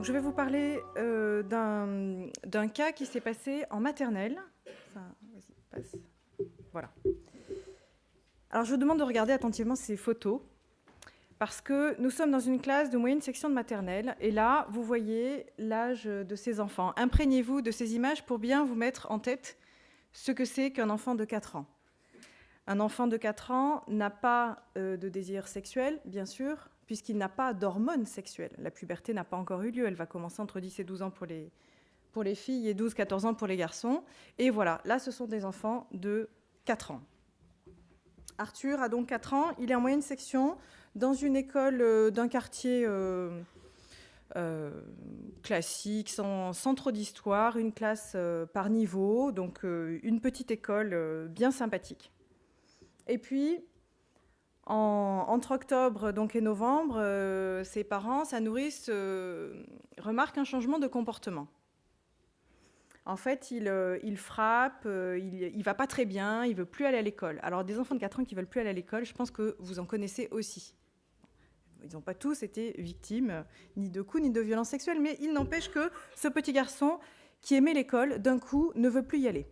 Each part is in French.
Donc je vais vous parler d'un cas qui s'est passé en maternelle. Vas-y, passe. Voilà. Alors je vous demande de regarder attentivement ces photos, parce que nous sommes dans une classe de moyenne section de maternelle, et là, vous voyez l'âge de ces enfants. Imprégnez-vous de ces images pour bien vous mettre en tête ce que c'est qu'un enfant de 4 ans. Un enfant de 4 ans n'a pas de désir sexuel, bien sûr, puisqu'il n'a pas d'hormones sexuelles. La puberté n'a pas encore eu lieu, elle va commencer entre 10 et 12 ans pour les filles et 12-14 ans pour les garçons. Et voilà, là, ce sont des enfants de 4 ans. Arthur a donc 4 ans, il est en moyenne section dans une école d'un quartier classique, sans trop d'histoire, une classe par niveau, donc une petite école bien sympathique. Et puis, entre octobre donc, et novembre, ses parents, sa nourrice, remarquent un changement de comportement. En fait, il frappe, il ne va pas très bien, il ne veut plus aller à l'école. Alors, des enfants de 4 ans qui ne veulent plus aller à l'école, je pense que vous en connaissez aussi. Ils n'ont pas tous été victimes ni de coups ni de violences sexuelles, mais il n'empêche que ce petit garçon qui aimait l'école, d'un coup, ne veut plus y aller.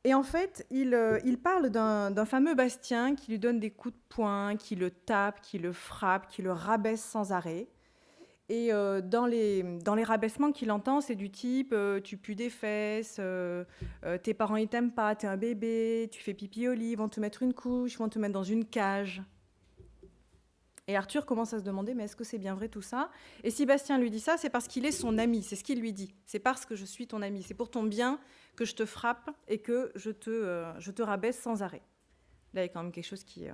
Et en fait, il parle d'un fameux Bastien qui lui donne des coups de poing, qui le tape, qui le frappe, qui le rabaisse sans arrêt. Et dans les rabaissements qu'il entend, c'est du type tu pues des fesses, tes parents ils t'aiment pas, t'es un bébé, tu fais pipi au lit, ils vont te mettre une couche, ils vont te mettre dans une cage. Et Arthur commence à se demander, mais est-ce que c'est bien vrai tout ça? Et si Bastien lui dit ça, c'est parce qu'il est son ami, c'est ce qu'il lui dit. C'est parce que je suis ton ami, c'est pour ton bien que je te frappe et que je te rabaisse sans arrêt. Là, il y a quand même quelque chose qui...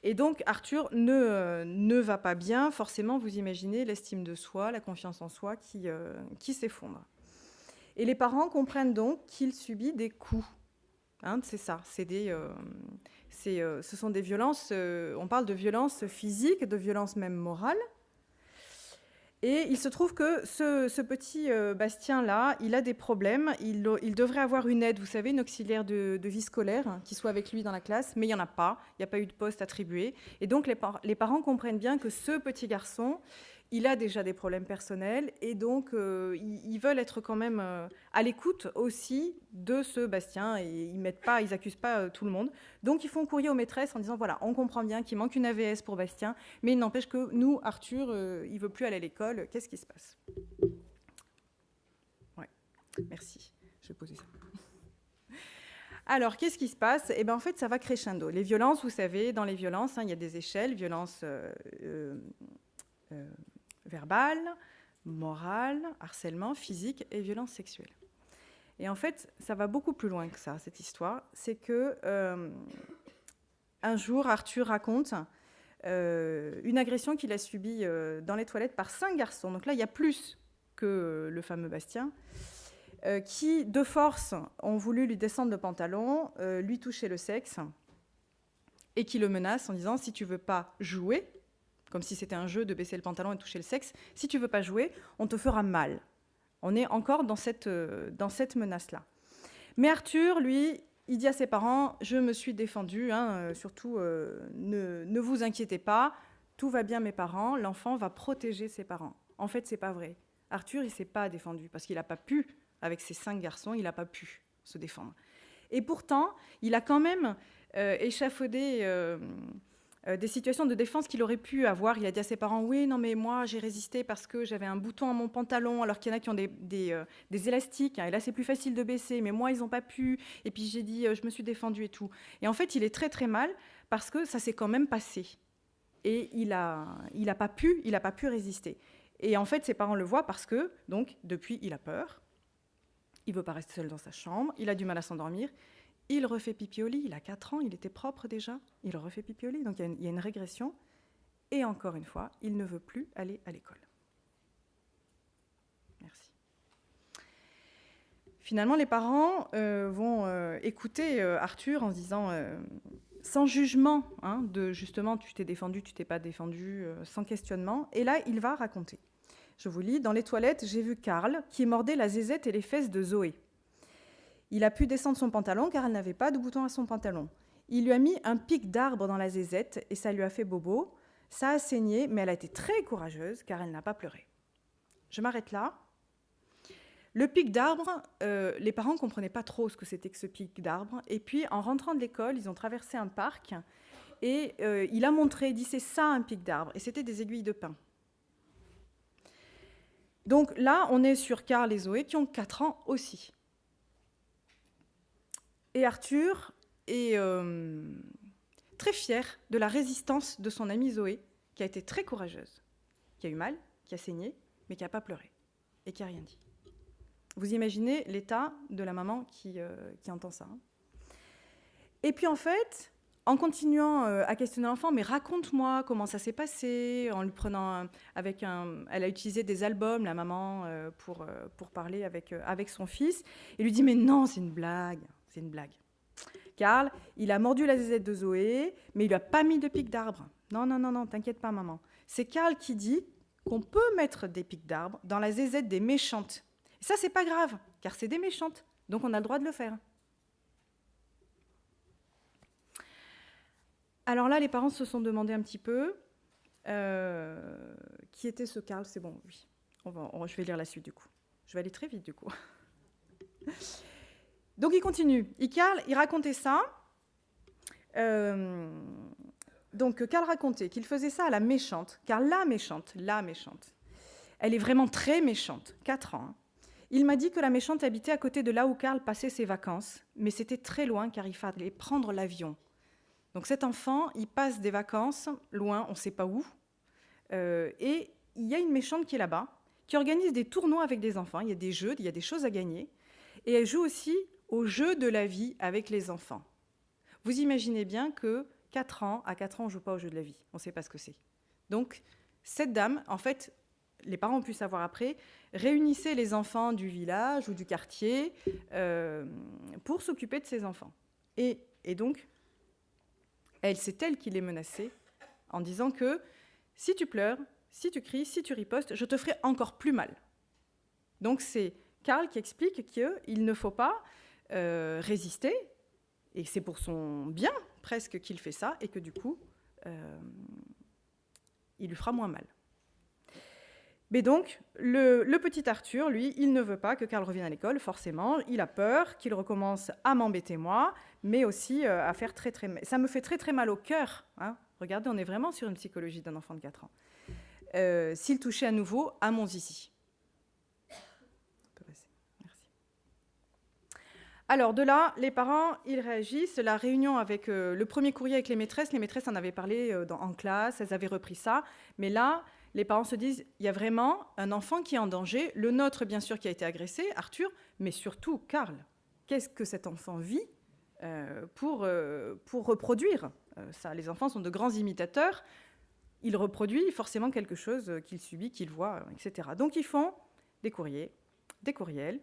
Et donc, Arthur ne va pas bien. Forcément, vous imaginez l'estime de soi, la confiance en soi qui s'effondre. Et les parents comprennent donc qu'il subit des coups. Hein, c'est ça, ce sont des violences, on parle de violences physiques, de violences même morales. Et il se trouve que ce petit Bastien-là, il a des problèmes, il devrait avoir une aide, vous savez, une auxiliaire de vie scolaire qui soit avec lui dans la classe, mais il n'y en a pas, il n'y a pas eu de poste attribué. Et donc les parents comprennent bien que ce petit garçon, il a déjà des problèmes personnels et donc ils veulent être quand même à l'écoute aussi de ce Bastien et ils n'accusent pas tout le monde. Donc ils font courrier aux maîtresses en disant voilà, on comprend bien qu'il manque une AVS pour Bastien, mais il n'empêche que nous, Arthur, il ne veut plus aller à l'école. Qu'est-ce qui se passe? Ouais, merci. Je vais poser ça. Alors, qu'est-ce qui se passe? Eh bien, en fait, ça va crescendo. Les violences, vous savez, dans les violences, il y a des échelles, violences verbale, morale, harcèlement, physique et violence sexuelle. Et en fait, ça va beaucoup plus loin que ça, cette histoire. C'est que un jour, Arthur raconte une agression qu'il a subie dans les toilettes par 5 garçons. Donc là, il y a plus que le fameux Bastien, qui, de force, ont voulu lui descendre le pantalon, lui toucher le sexe, et qui le menacent en disant « si tu ne veux pas jouer », comme si c'était un jeu de baisser le pantalon et de toucher le sexe. Si tu ne veux pas jouer, on te fera mal. On est encore dans cette menace-là. Mais Arthur, lui, il dit à ses parents, je me suis défendu, surtout ne vous inquiétez pas, tout va bien mes parents, l'enfant va protéger ses parents. En fait, ce n'est pas vrai. Arthur, il ne s'est pas défendu parce qu'il n'a pas pu, avec ses 5 garçons, il n'a pas pu se défendre. Et pourtant, il a quand même échafaudé... des situations de défense qu'il aurait pu avoir. Il a dit à ses parents, oui, non, mais moi, j'ai résisté parce que j'avais un bouton à mon pantalon, alors qu'il y en a qui ont des élastiques, et là, c'est plus facile de baisser, mais moi, ils n'ont pas pu. Et puis, j'ai dit, je me suis défendue et tout. Et en fait, il est très, très mal parce que ça s'est quand même passé. Et il a pas pu résister. Et en fait, ses parents le voient parce que, donc, depuis, il a peur. Il ne veut pas rester seul dans sa chambre. Il a du mal à s'endormir. Il refait pipi au lit, il a 4 ans, il était propre déjà, il refait pipi au lit, donc il y a une régression. Et encore une fois, il ne veut plus aller à l'école. Merci. Finalement, les parents vont écouter Arthur en se disant, sans jugement, de justement, tu t'es défendu, tu t'es pas défendu, sans questionnement. Et là, il va raconter. Je vous lis, dans les toilettes, j'ai vu Karl qui mordait la zézette et les fesses de Zoé. Il a pu descendre son pantalon car elle n'avait pas de bouton à son pantalon. Il lui a mis un pic d'arbre dans la zézette et ça lui a fait bobo. Ça a saigné, mais elle a été très courageuse car elle n'a pas pleuré. Je m'arrête là. Le pic d'arbre, les parents ne comprenaient pas trop ce que c'était que ce pic d'arbre. Et puis, en rentrant de l'école, ils ont traversé un parc et il a montré, il dit, c'est ça un pic d'arbre. Et c'était des aiguilles de pin. Donc là, on est sur Karl et Zoé qui ont 4 ans aussi. Et Arthur est très fier de la résistance de son amie Zoé, qui a été très courageuse, qui a eu mal, qui a saigné, mais qui n'a pas pleuré et qui n'a rien dit. Vous imaginez l'état de la maman qui entend ça. Et puis en fait, en continuant à questionner l'enfant, mais raconte-moi comment ça s'est passé, en lui prenant elle a utilisé des albums, la maman, pour parler avec son fils, et lui dit mais non, c'est une blague. Karl, il a mordu la zézette de Zoé, mais il lui a pas mis de pic d'arbre. Non, t'inquiète pas maman. C'est Karl qui dit qu'on peut mettre des pics d'arbre dans la zézette des méchantes. Et ça, c'est pas grave, car c'est des méchantes, donc on a le droit de le faire. Alors là, les parents se sont demandé un petit peu qui était ce Karl. C'est bon, oui. Je vais lire la suite du coup. Je vais aller très vite du coup. Donc il continue. Karl, il racontait ça. Donc Karl racontait qu'il faisait ça à la méchante, car la méchante, elle est vraiment très méchante, 4 ans. Il m'a dit que la méchante habitait à côté de là où Karl passait ses vacances, mais c'était très loin car il fallait prendre l'avion. Donc cet enfant, il passe des vacances loin, on ne sait pas où, et il y a une méchante qui est là-bas, qui organise des tournois avec des enfants, il y a des jeux, il y a des choses à gagner, et elle joue aussi au jeu de la vie avec les enfants. Vous imaginez bien que à 4 ans, on ne joue pas au jeu de la vie, on ne sait pas ce que c'est. Donc cette dame, en fait, les parents ont pu savoir après, réunissait les enfants du village ou du quartier pour s'occuper de ces enfants. Et donc, c'est elle qui les menaçait en disant que si tu pleures, si tu cries, si tu ripostes, je te ferai encore plus mal. Donc c'est Karl qui explique qu'il ne faut pas résister, et c'est pour son bien presque qu'il fait ça, et que du coup, il lui fera moins mal. Mais donc, le petit Arthur, lui, il ne veut pas que Karl revienne à l'école, forcément. Il a peur qu'il recommence à m'embêter moi, mais aussi à faire très très mal. Ça me fait très très mal au cœur. Hein. Regardez, on est vraiment sur une psychologie d'un enfant de 4 ans. S'il touchait à nouveau à mon zizi. Merci. Alors de là, les parents, ils réagissent. La réunion avec le premier courrier avec les maîtresses en avaient parlé en classe, elles avaient repris ça. Mais là, les parents se disent, il y a vraiment un enfant qui est en danger, le nôtre bien sûr qui a été agressé, Arthur, mais surtout Karl. Qu'est-ce que cet enfant vit pour reproduire ça? Les enfants sont de grands imitateurs, il reproduit forcément quelque chose qu'il subit, qu'il voit, etc. Donc ils font des courriers, des courriels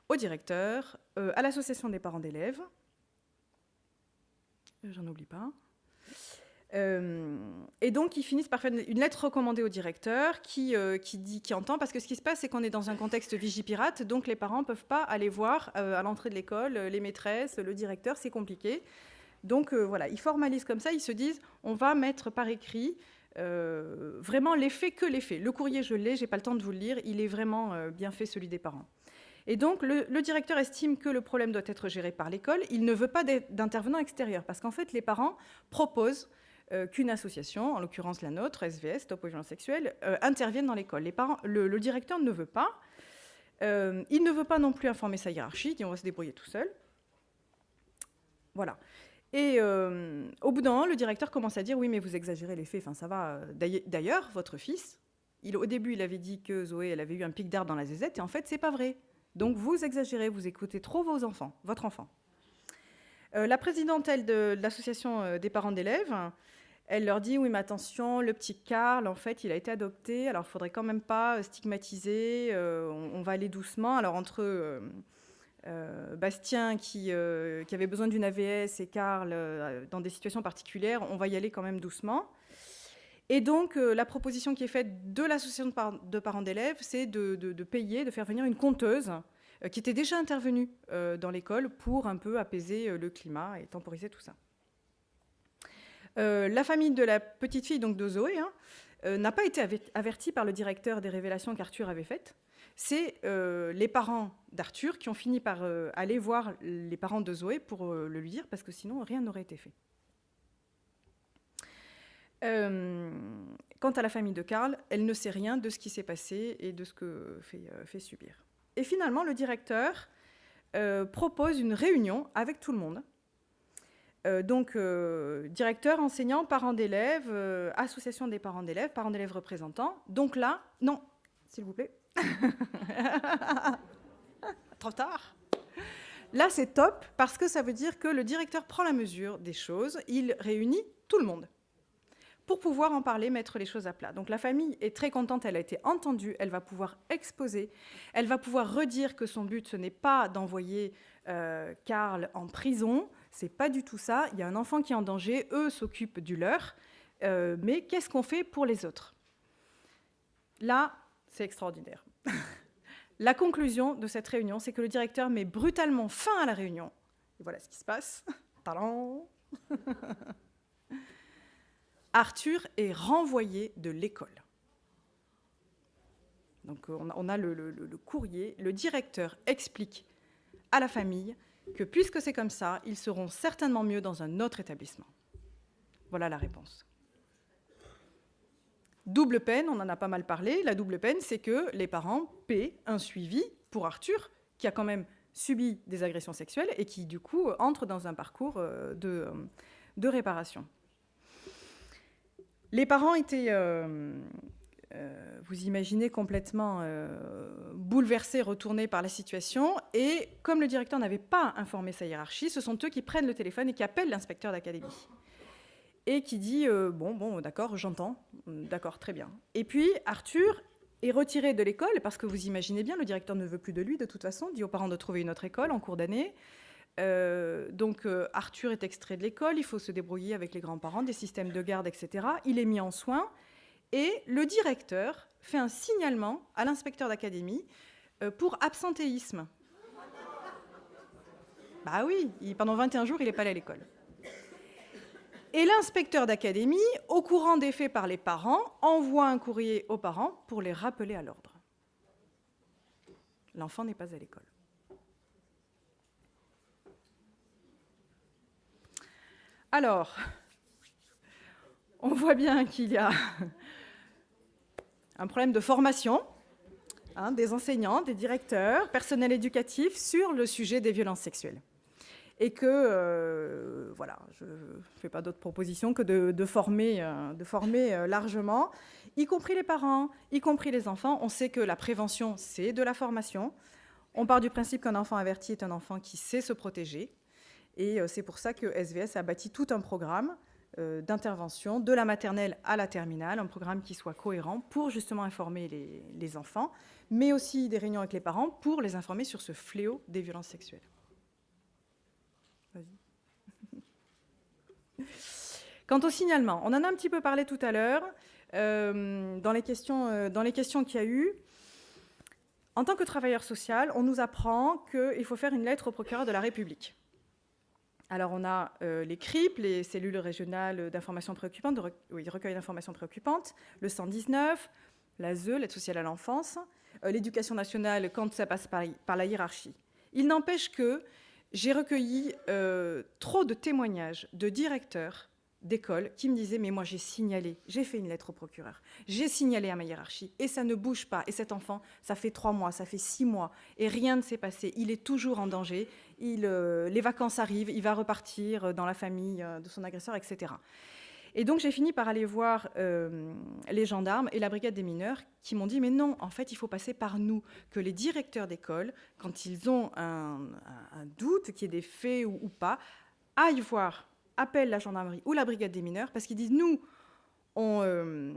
au directeur, à l'association des parents d'élèves, j'en oublie pas. Et donc, ils finissent par faire une lettre recommandée au directeur qui entend, parce que ce qui se passe, c'est qu'on est dans un contexte Vigipirate, donc les parents ne peuvent pas aller voir à l'entrée de l'école les maîtresses, le directeur, c'est compliqué. Donc voilà, ils formalisent comme ça, ils se disent, on va mettre par écrit vraiment les faits que les faits. Le courrier, je l'ai, j'ai pas le temps de vous le lire, il est vraiment bien fait, celui des parents. Et donc, le directeur estime que le problème doit être géré par l'école, il ne veut pas d'intervenants extérieurs, parce qu'en fait, les parents proposent qu'une association, en l'occurrence la nôtre, SVS, Stop aux violences sexuelles, intervienne dans l'école. Le directeur ne veut pas. Il ne veut pas non plus informer sa hiérarchie, il dit on va se débrouiller tout seul. Voilà. Et au bout d'un moment, le directeur commence à dire oui, mais vous exagérez les faits, enfin ça va. D'ailleurs, votre fils, au début, il avait dit que Zoé, elle avait eu un pic d'arbre dans la zézette, et en fait, c'est pas vrai. Donc vous exagérez, vous écoutez trop votre enfant. La présidente, elle, de l'association des parents d'élèves, elle leur dit, oui, mais attention, le petit Karl, en fait, il a été adopté, alors il ne faudrait quand même pas stigmatiser, on va aller doucement. Alors, entre Bastien, qui avait besoin d'une AVS, et Karl, dans des situations particulières, on va y aller quand même doucement. Et donc, la proposition qui est faite de l'association de parents d'élèves, c'est de payer, de faire venir une conteuse qui était déjà intervenue dans l'école pour un peu apaiser le climat et temporiser tout ça. La famille de la petite fille, donc de Zoé, n'a pas été avertie par le directeur des révélations qu'Arthur avait faites. C'est les parents d'Arthur qui ont fini par aller voir les parents de Zoé pour le lui dire, parce que sinon, rien n'aurait été fait. Quant à la famille de Karl, elle ne sait rien de ce qui s'est passé et de ce que fait subir. Et finalement, le directeur propose une réunion avec tout le monde. Donc, directeur, enseignant, parents d'élèves, association des parents d'élèves représentants. Donc là, non, s'il vous plaît. Trop tard. Là, c'est top parce que ça veut dire que le directeur prend la mesure des choses, il réunit tout le monde pour pouvoir en parler, mettre les choses à plat. Donc la famille est très contente, elle a été entendue, elle va pouvoir exposer, elle va pouvoir redire que son but, ce n'est pas d'envoyer Karl en prison, c'est pas du tout ça, il y a un enfant qui est en danger, eux s'occupent du leur, mais qu'est-ce qu'on fait pour les autres? Là, c'est extraordinaire. La conclusion de cette réunion, c'est que le directeur met brutalement fin à la réunion. Et voilà ce qui se passe. Tadam. Arthur est renvoyé de l'école. Donc on a le courrier. Le directeur explique à la famille que puisque c'est comme ça, ils seront certainement mieux dans un autre établissement. Voilà la réponse. Double peine, on en a pas mal parlé. La double peine, c'est que les parents paient un suivi pour Arthur, qui a quand même subi des agressions sexuelles et qui, du coup, entre dans un parcours de réparation. Les parents étaient, vous imaginez, complètement bouleversés, retournés par la situation. Et comme le directeur n'avait pas informé sa hiérarchie, ce sont eux qui prennent le téléphone et qui appellent l'inspecteur d'académie. Et qui dit bon, d'accord, j'entends, d'accord, très bien. Et puis Arthur est retiré de l'école parce que vous imaginez bien, le directeur ne veut plus de lui de toute façon, dit aux parents de trouver une autre école en cours d'année. Donc Arthur est extrait de l'école, il faut se débrouiller avec les grands-parents, des systèmes de garde, etc. Il est mis en soins et le directeur fait un signalement à l'inspecteur d'académie pour absentéisme. Bah oui, pendant 21 jours, il n'est pas allé à l'école. Et l'inspecteur d'académie, au courant des faits par les parents, envoie un courrier aux parents pour les rappeler à l'ordre. L'enfant n'est pas à l'école. Alors, on voit bien qu'il y a un problème de formation des enseignants, des directeurs, personnel éducatif sur le sujet des violences sexuelles. Et que, voilà, je ne fais pas d'autre proposition que de former largement, y compris les parents, y compris les enfants. On sait que la prévention, c'est de la formation. On part du principe qu'un enfant averti est un enfant qui sait se protéger. Et c'est pour ça que SVS a bâti tout un programme d'intervention, de la maternelle à la terminale, un programme qui soit cohérent pour justement informer les enfants, mais aussi des réunions avec les parents pour les informer sur ce fléau des violences sexuelles. Quant au signalement, on en a un petit peu parlé tout à l'heure dans les questions qu'il y a eu. En tant que travailleur social, on nous apprend qu'il faut faire une lettre au procureur de la République. Alors on a les CRIP, les cellules régionales d'information préoccupante, recueil d'informations préoccupantes, le 119, l'ASE, l'aide sociale à l'enfance, l'éducation nationale quand ça passe par la hiérarchie. Il n'empêche que j'ai recueilli trop de témoignages de directeurs d'école qui me disaient « mais moi j'ai signalé, j'ai fait une lettre au procureur, j'ai signalé à ma hiérarchie et ça ne bouge pas. Et cet enfant, ça fait 3 mois, ça fait 6 mois et rien ne s'est passé. Il est toujours en danger, les vacances arrivent, il va repartir dans la famille de son agresseur, etc. » Et donc j'ai fini par aller voir les gendarmes et la brigade des mineurs qui m'ont dit « mais non, en fait il faut passer par nous, que les directeurs d'école, quand ils ont un doute, qu'il y ait des faits ou pas, aillent voir, appellent la gendarmerie ou la brigade des mineurs, parce qu'ils disent nous, on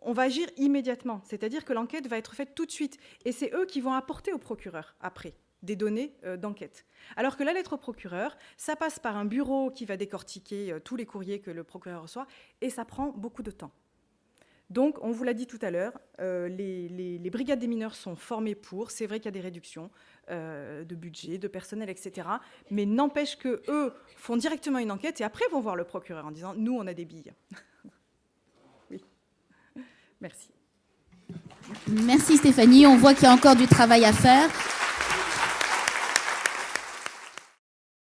va agir immédiatement, c'est-à-dire que l'enquête va être faite tout de suite, et c'est eux qui vont apporter au procureur après des données d'enquête. Alors que la lettre au procureur, ça passe par un bureau qui va décortiquer tous les courriers que le procureur reçoit, et ça prend beaucoup de temps. Donc, on vous l'a dit tout à l'heure, les brigades des mineurs sont formées pour, c'est vrai qu'il y a des réductions, de budget, de personnel, etc. Mais n'empêche qu'eux font directement une enquête et après vont voir le procureur en disant « nous, on a des billes ». Oui. Merci. Merci Stéphanie. On voit qu'il y a encore du travail à faire.